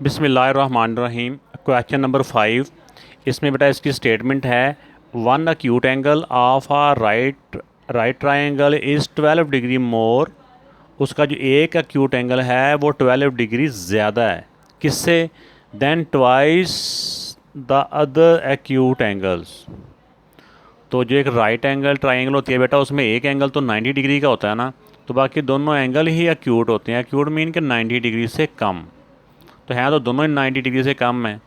बिस्मिल्लाहिर्रहमानिर्रहीम। Question number 5। इसमें बेटा इसकी स्टेटमेंट है, one acute angle of a right triangle is 12 degree more. उसका जो एक अक्यूट एंगल है वो 12 डिग्री ज़्यादा है किससे? Then twice the other acute angles. तो जो एक राइट एंगल ट्रायंगल होती है बेटा, उसमें एक एंगल तो 90 डिग्री का होता है ना, तो बाकी दोनों एंगल ही अक्यूट होते हैं। अक्यूट मीन कि 90 डिग्री से कम। तो हैं तो दोनों ही 90 डिग्री से कम है।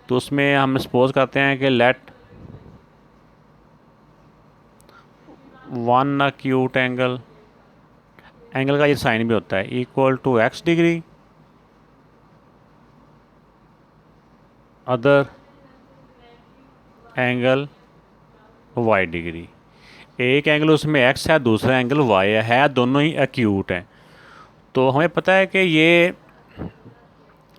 तो उसमें हम सपोज करते हैं कि लेट वन अक्यूट एंगल का ये साइन भी होता है equal to x degree, other angle y degree. एक एंगल उसमें x है, दूसरा एंगल y है, दोनों ही अक्यूट हैं। तो हमें पता है कि ये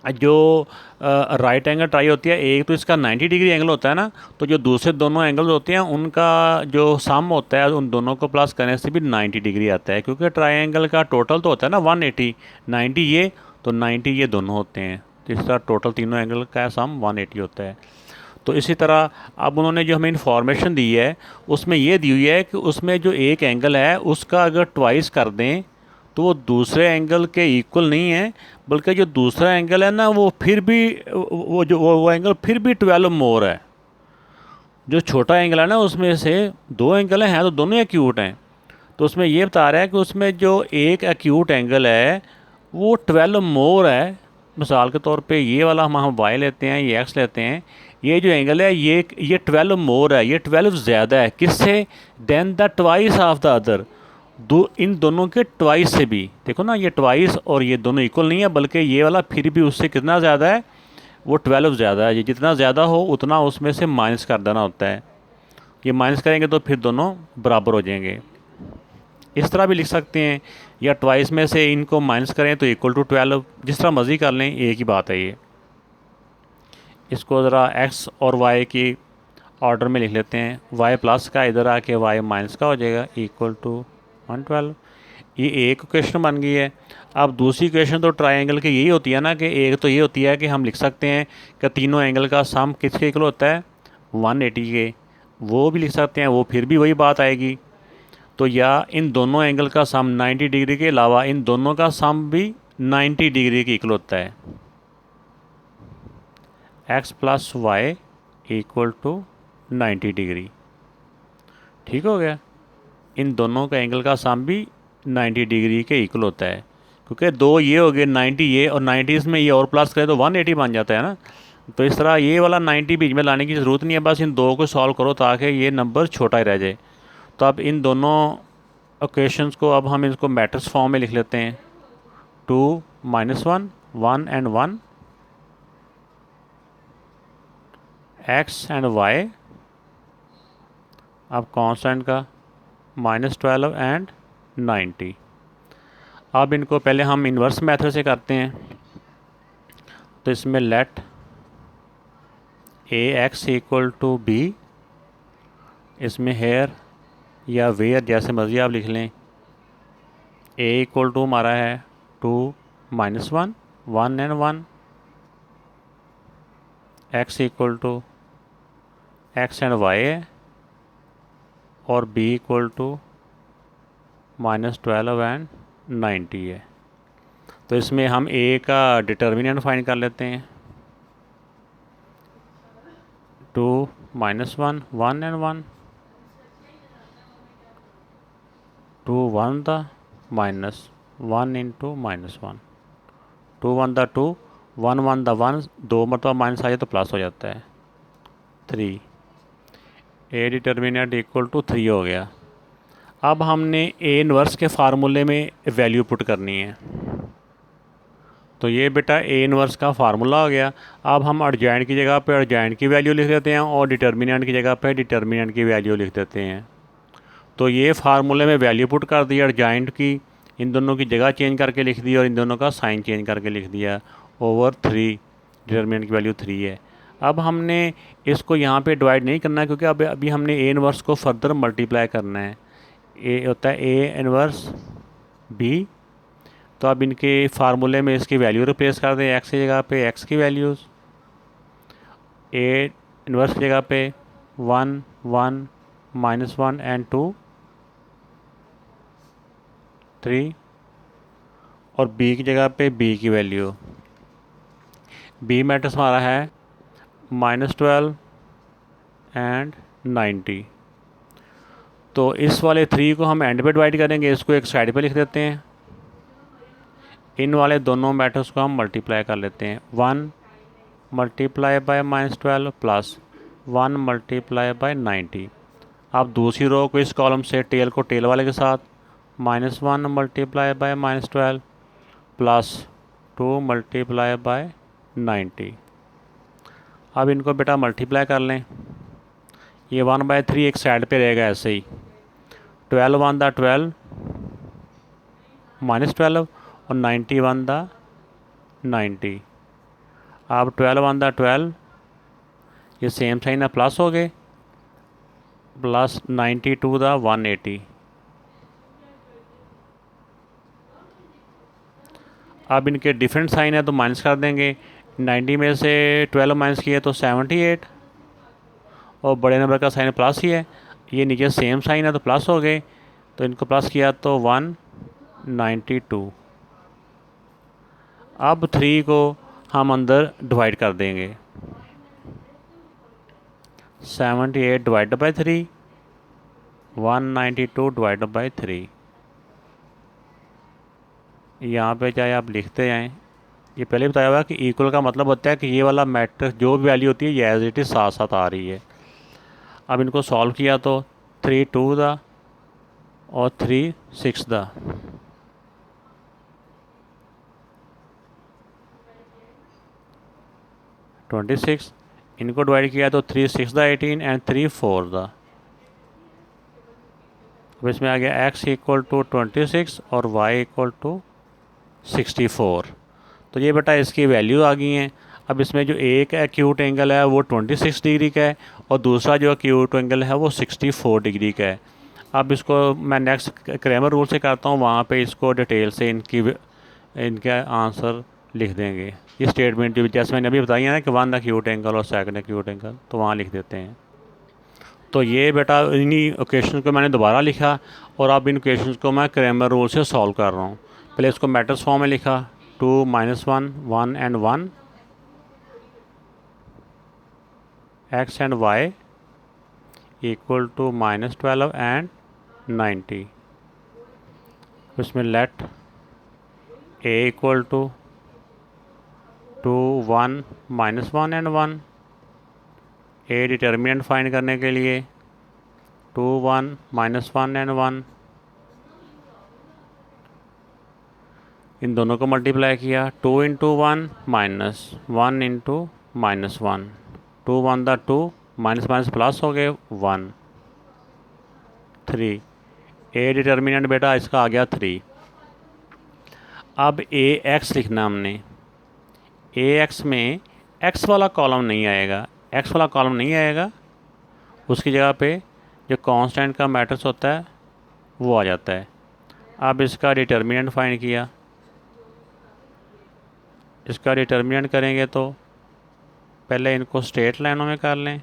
जो राइट एंगल ट्राई होती है, एक तो इसका 90 डिग्री एंगल होता है ना, तो जो दूसरे दोनों एंगल्स होते हैं उनका जो सम होता है उन दोनों को प्लस करने से भी 90 डिग्री आता है, क्योंकि ट्रायंगल का टोटल तो होता है ना 180। 90 ये तो 90 ये दोनों होते हैं, तो इसका टोटल तीनों एंगल का सम 180 होता है। तो इसी तरह अब उन्होंने जो हमें इन्फॉर्मेशन दी है उसमें ये दी हुई है कि उसमें जो एक एंगल है उसका अगर ट्वाइस कर दें तो वो दूसरे एंगल के इक्वल नहीं है, बल्कि जो दूसरा एंगल है ना वो फिर भी वो एंगल फिर भी 12 मोर है। जो छोटा एंगल है ना उसमें से दो एंगल हैं तो दोनों एक्यूट हैं। तो उसमें ये बता रहा है कि उसमें जो एक एक्यूट एंगल है वो 12 मोर है। मिसाल के तौर पे ये वाला हम वाई लेते हैं, ये एक्स लेते हैं, ये जो एंगल है ये 12 मोर है, ये 12 ज़्यादा है किससे? Then the twice of the other. इन दोनों के ट्वाइस से भी। देखो ना, ये ट्वाइस और ये दोनों इक्वल नहीं है, बल्कि ये वाला फिर भी उससे कितना ज़्यादा है? वो 12 ज़्यादा है। ये जितना ज़्यादा हो उतना उसमें से माइनस कर देना होता है। ये माइनस करेंगे तो फिर दोनों बराबर हो जाएंगे। इस तरह भी लिख सकते हैं, या ट्वाइस में से इनको माइनस करें तो इक्वल टू 12, जिस तरह मर्जी कर लें, एक ही बात है ये। इसको ज़रा एक्स और वाई की ऑर्डर में लिख लेते हैं। वाई प्लस का इधर आके वाई माइनस का हो जाएगा इक्वल टू 112। ये एक क्वेश्चन बन गई है। अब दूसरी क्वेश्चन तो ट्रायंगल की यही होती है ना, कि एक तो ये होती है कि हम लिख सकते हैं कि तीनों एंगल का सम किसके इक्वल होता है? 180 के। वो भी लिख सकते हैं, वो फिर भी वही बात आएगी। तो या इन दोनों एंगल का सम 90 डिग्री के अलावा इन दोनों का सम भी 90 डिग्री के इक्वल होता है। x plus Y equal to 90 degree. ठीक हो गया। इन दोनों का एंगल का सम भी 90 डिग्री के इक्वल होता है, क्योंकि दो ये हो गए 90 ये, और 90 इसमें ये और प्लस करें तो 180 बन जाता है ना। तो इस तरह ये वाला 90 बीच में लाने की ज़रूरत नहीं है, बस इन दो को सॉल्व करो ताकि ये नंबर छोटा ही रह जाए। तो अब इन दोनों इक्वेशंस को अब हम इसको मैट्रिक्स फॉर्म में लिख लेते हैं। 2 -1 1 एंड 1, x एंड y, अब कांस्टेंट का -12 एंड 90। अब इनको पहले हम इन्वर्स मेथड से करते हैं। तो इसमें let ax equal to b, इसमें हेयर या वेयर जैसे मर्जी आप लिख लें। a इक्वल टू हमारा है 2 -1 1 and 1, x equal to x and y है, और b इक्वल टू -12 एंड 90 है। तो इसमें हम a का डिटर्मिनेंट फाइंड कर लेते हैं। 2 -1 1 and 1, 2 1 the -1 into -1, 2 1 the 2, 1 1 the 1, दो मरतबा माइनस आ जाए तो प्लस हो जाता है 3। ए डिटर्मिनेंट इक्वल टू 3 हो गया। अब हमने ए इनवर्स के फार्मूले में वैल्यू पुट करनी है। तो ये बेटा ए इनवर्स का फार्मूला हो गया। अब हम अर्जेंट की जगह पे अर्जेंट की वैल्यू लिख देते हैं, और डिटर्मिनेंट की जगह पे डिटर्मिनेंट की वैल्यू लिख देते हैं। तो ये फार्मूले में वैल्यू पुट कर दी अर्जेंट की, इन दोनों की जगह चेंज करके लिख दी और इन दोनों का साइन चेंज करके लिख दिया ओवर 3। डिटर्मिनेंट की वैल्यू 3 है। अब हमने इसको यहाँ पे डिवाइड नहीं करना है, क्योंकि अभी हमने ए इनवर्स को फर्दर मल्टीप्लाई करना है। ए होता है ए इनवर्स बी, तो अब इनके फार्मूले में इसकी वैल्यू रिप्लेस कर दें। एक्स की जगह पे एक्स की वैल्यूज़, ए इन्वर्स की जगह पे 1 1 -1 एंड 2 3, और बी की जगह पे बी की वैल्यू, बी मैट्रिक्स हमारा है -12 एंड 90। तो इस वाले 3 को हम एंड पे डिवाइड करेंगे, इसको एक साइड पे लिख देते हैं। इन वाले दोनों मैट्रिक्स को हम मल्टीप्लाई कर लेते हैं। 1 multiply by -12 plus 1 multiply by 90। आप दूसरी रो को इस कॉलम से टेल को टेल वाले के साथ -1 multiply by -12 plus 2 multiply by 90। अब इनको बेटा मल्टीप्लाई कर लें। ये 1/3 एक साइड पे रहेगा ऐसे ही। 12 1 दा 12 -12 और 90 1 दा 90। अब 12 1 दा 12, ये सेम साइन है, प्लस हो गए, प्लस 92 दा 180। अब इनके डिफरेंट साइन है तो माइनस कर देंगे। 90 में से 12 माइनस किए तो 78, और बड़े नंबर का साइन प्लस ही है। ये नीचे सेम साइन है तो प्लस हो गए, तो इनको प्लस किया तो 192। अब 3 को हम अंदर डिवाइड कर देंगे। 78 डिवाइड बाई 3, 192 डिवाइड बाई 3। यहाँ पे चाहे आप लिखते जाएँ, ये पहले बताया हुआ कि इक्वल का मतलब होता है कि ये वाला मैट्रिक्स जो भी वैल्यू होती है ये एज इट इज़ साथ साथ आ रही है। अब इनको सॉल्व किया तो 3 2 दा और 3 6 दा, (26). इनको डिवाइड किया तो 3 6 दा 18 एंड 3 4 दा। अब इसमें आ गया x इक्वल टू 26 और y इक्वल टू 64। तो ये बेटा इसकी वैल्यू आ गई हैं। अब इसमें जो एक एक्यूट एंगल है वो 26 डिग्री का है और दूसरा जो एक्यूट एंगल है वो 64 डिग्री का है। अब इसको मैं नेक्स्ट क्रैमर रूल से करता हूँ, वहाँ पे इसको डिटेल से इनका आंसर लिख देंगे। ये स्टेटमेंट जो जैसे मैंने अभी बताई है ना कि 1 एक्यूट एंगल और 2 एक्यूट एंगल, तो वहाँ लिख देते हैं। तो ये बेटा इन्हीं इक्वेशन को मैंने दोबारा लिखा और अब इन इक्वेशन को मैं क्रैमर रूल से सॉल्व कर रहा हूँ। पहले इसको मैट्रिक्स फॉर्म में लिखा, 2 -1 1 and 1, x and y equal to -12 and 90। इसमें let a equal to 2 1 -1 and 1। a determinant find करने के लिए 2 1 -1 एंड 1, इन दोनों को मल्टीप्लाई किया। 2 इंटू 1 -1 इंटू -1, 2 1 दा 2, माइनस माइनस प्लस हो गए 1 3। ए डिटर्मिनेंट बेटा इसका आ गया 3। अब ए एक्स लिखना हमने। ए एक्स में एक्स वाला कॉलम नहीं आएगा, एक्स वाला कॉलम नहीं आएगा, उसकी जगह पे जो कांस्टेंट का मैट्रिक्स होता है वो आ जाता है। अब इसका डिटर्मिनेंट फाइंड किया, इसका डिटर्मिनेंट करेंगे तो पहले इनको स्ट्रेट लाइनों में कर लें।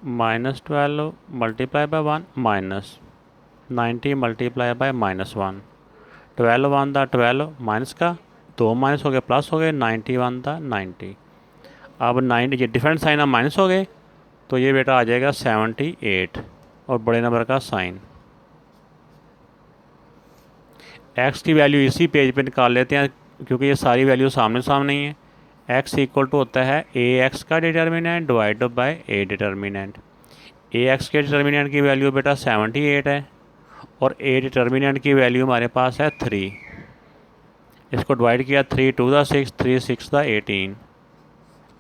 -12 multiply by 1 minus 90 multiply by -1, 12 1 दा 12, माइनस का 2 माइनस हो गए प्लस हो गए, 91 दा 90। अब 90 ये डिफरेंट साइन अब माइनस हो गए, तो ये बेटा आ जाएगा 78 और बड़े नंबर का साइन। एक्स की वैल्यू इसी पेज पे निकाल लेते हैं क्योंकि ये सारी वैल्यू सामने सामने ही है। एक्स इक्वल टू होता है ए एक्स का determinant divide by A determinant. A x के डिटर्मिनेंट की वैल्यू बेटा 78 है और ए डिटर्मिनेंट की वैल्यू हमारे पास है 3। इसको डिवाइड किया, 3 2 दा 6, 3 6 दा 18,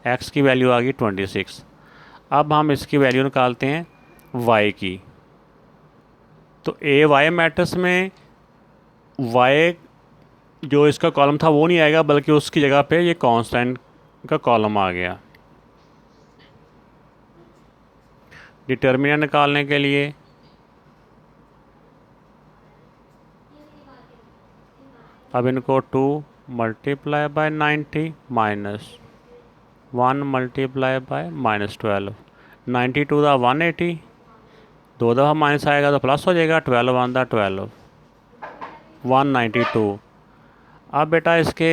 एक्स की वैल्यू आ गई 26। अब हम इसकी वैल्यू निकालते हैं वाई की। तो ए वाई मैट्रिक्स में वाई जो इसका कॉलम था वो नहीं आएगा, बल्कि उसकी जगह पे ये कांस्टेंट का कॉलम आ गया। डिटर्मिनेंट निकालने के लिए अब इनको 2 multiply by 90 minus 1 multiply by -12, 92 का 180, 2 दफ़ा माइनस आएगा तो प्लस हो जाएगा, 12 वन दा 12, 192। अब बेटा इसके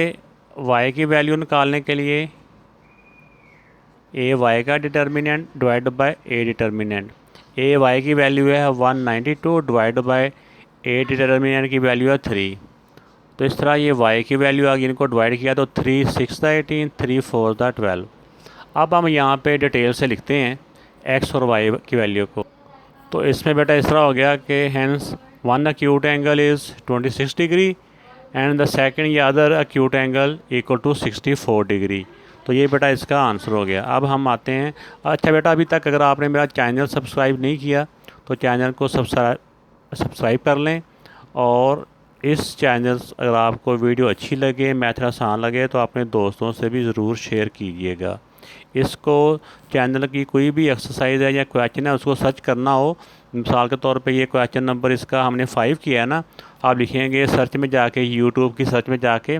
y की वैल्यू निकालने के लिए ए वाई का determinant divide by A determinant, A Y की वैल्यू है 192 डिवाइड बाय ए डिटर्मिनेंट की वैल्यू है 3। तो इस तरह ये y की वैल्यू आ गई, इनको डिवाइड किया तो 3 6 दा 18, 3 4 दा 12। अब हम यहाँ पे डिटेल से लिखते हैं x और y की वैल्यू को। तो इसमें बेटा इस तरह हो गया कि hence one acute angle is 26 degree and the second या other acute angle equal to 64 degree. तो ये बेटा इसका आंसर हो गया। अब हम आते हैं, अच्छा बेटा अभी तक अगर आपने मेरा चैनल सब्सक्राइब नहीं किया तो चैनल को सब्सक्राइब कर लें, और इस चैनल अगर आपको वीडियो अच्छी लगे, मैथड आसान लगे तो अपने दोस्तों से भी ज़रूर शेयर कीजिएगा। इसको चैनल की कोई भी एक्सरसाइज है या क्वेश्चन है उसको सर्च करना हो, मिसाल के तौर पे ये क्वेश्चन नंबर इसका हमने 5 किया है ना, आप लिखेंगे सर्च में जाके, यूट्यूब की सर्च में जाके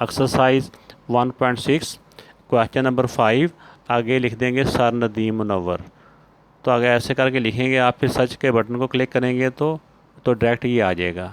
एक्सरसाइज 1.6 क्वेश्चन नंबर 5, आगे लिख देंगे सर नदीम मुनव्वर। तो आगे ऐसे करके लिखेंगे आप, फिर सर्च के बटन को क्लिक करेंगे तो डायरेक्ट ये आ जाएगा।